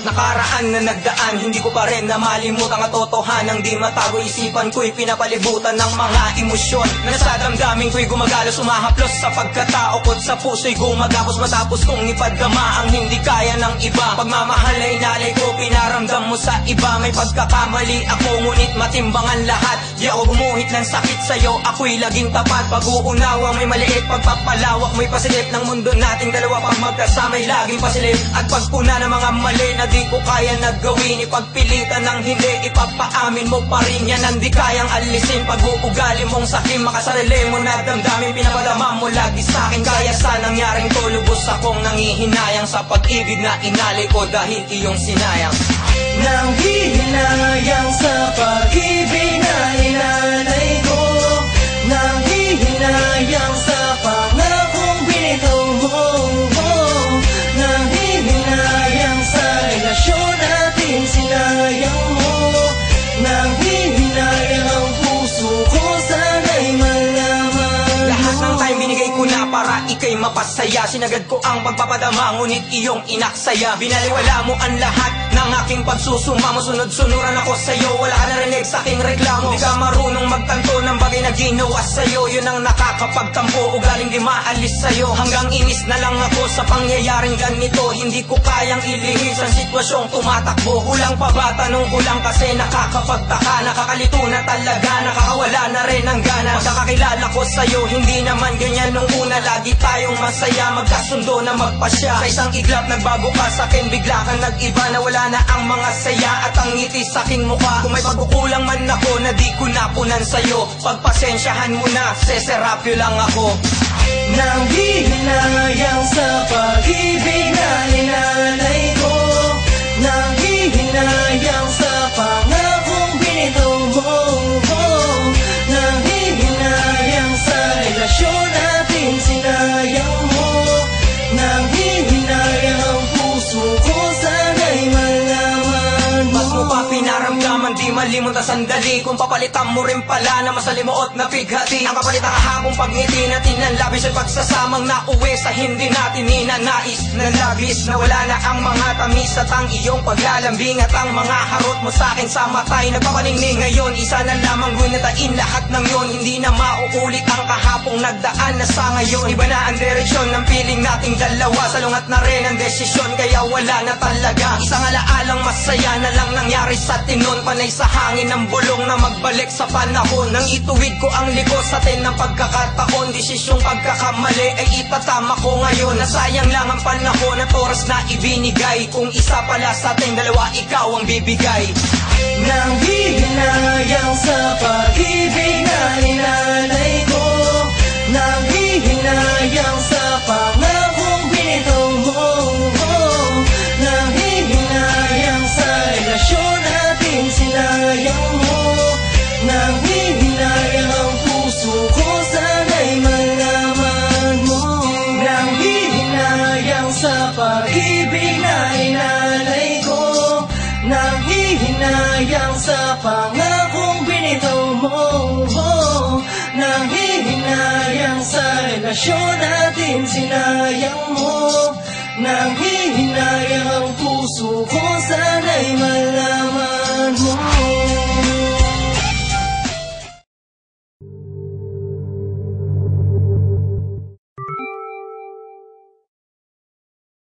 Nakaraan na nagdaan, hindi ko pa rin namalimutan ang katotohanan. Di matago isipan ko'y pinapalibutan ng mga emosyon na sa damdamin ko'y gumagalo, sumahaplos sa pagkatao ko't sa puso'y gumagapos. Matapos kong ipadama ang hindi kaya ng iba, pagmamahal na inalay ko, pinaramdam mo sa iba. May pagkakamali ako, ngunit matimbangan lahat. Di ako gumuhit ng sakit sa'yo, ako'y laging tapat. Pag-uunawa may maliit, pagpapalawak mo'y pasilip ng mundo nating dalawa. Pag magkasama'y laging pasilip, at pagpuna ng mga mali na di ko kaya naggawin, ipagpilitan ng hindi, ipagpaamin mo pa rin yan ang di kayang alisin. Pag-uugali mong sakim, makasarili mo na damdamin, pinapadama mo lagi sa'kin. Kaya sa nangyaring to, lubos akong nangihinayang sa pag-ibig na inalay ko dahil iyong sinayang. Nanghihinayang sa pag-ibig na inalay ko, nanghihinayang sa pangakong binitaw mo, nanghihinayang sa relasyon natin sinayang mo, nanghihinayang ang puso ko sana'y malaman. Lahat ng time binigay ko na para ika'y mapasaya, sinagad ko ang pagpapadama ngunit iyong inaksaya. Binaliwala mo ang lahat ng aking pagsusumamo, sunod-sunuran ako sa'yo, wala ka narinig sa aking reklamo. Di ka marunong magtanto ng bagay na ginawa sa'yo, yun ang nakakapagtampo, ugaling di maalis sa'yo. Hanggang inis na lang ako sa pangyayaring ganito, hindi ko kayang ilihis ang sitwasyong tumatakbo. Kulang pa ba? Tanong ko lang kasi nakakapagtaka, nakakalito na talaga, nakakawala na rin ang gana. Pagkakakilala ko sa'yo, hindi naman ganyan nung una, lagi tayong masaya, magkasundo na magpasya. Sa isang iglap nagbago ka sa'kin, bigla kang nag-iba, na wala na ang mga saya at ang ngiti sa aking mukha. Kung may pagkukulang man ako na di ko napunan sa'yo, pagpasensyahan mo na, seserapyo lang ako. Nanghihinayang sa pag-ibig na inalay ko, nanghihinayang sa pangakong binitaw mo, nanghihinayang sa relasyon natin sinayang mo, nanghihinayang ang puso ko sana'y malaman mo. Mas mo pa pinaramdaman, di malimutan sandali, kung papalitan mo rin pala na masalimuot na bighati. Ang kapalitan kahapong pagngiti natin ng labis ay pagsasamang nauwi sa hindi natin ninanais na labis. Na wala na ang mga tamis at ang iyong paglalambing, at ang mga harot mo sa'kin sa matay nagpapaningning. Ngayon isa na lamang gunatain lahat ng yon, hindi na mauulit ang kahapong nagdaan na sa ngayon. Iba na ang direksyon ng piling nating dalawa, salungat na rin ang desisyon kaya wala na talaga. Isang alaalang masaya na lang nangyari sa tinon, panay sa hangin ng bulong na magbalik sa panahon. Nang ituwid ko ang liko sa atin ng pagkakataon, desisyong pagkakamali ay itatama ko ngayon. Nasayang lang ang panahon at oras na ibinigay, kung isa pala sa ating dalawa ikaw ang bibigay. Nanghihinayang sa pag-ibig na inalay ko, nanghihinayang sa pangakong binitaw mo, nanghihinayang sa relasyon natin sinayang mo, nanghihinayang ang puso ko sana'y malaman mo. Nanghihinayang sa pag-ibig na inalay ko, nanghihinayang sa pangakong binitaw mo, nanghihinayang sa relasyon natin sinayang mo, nanghihinayang ang puso ko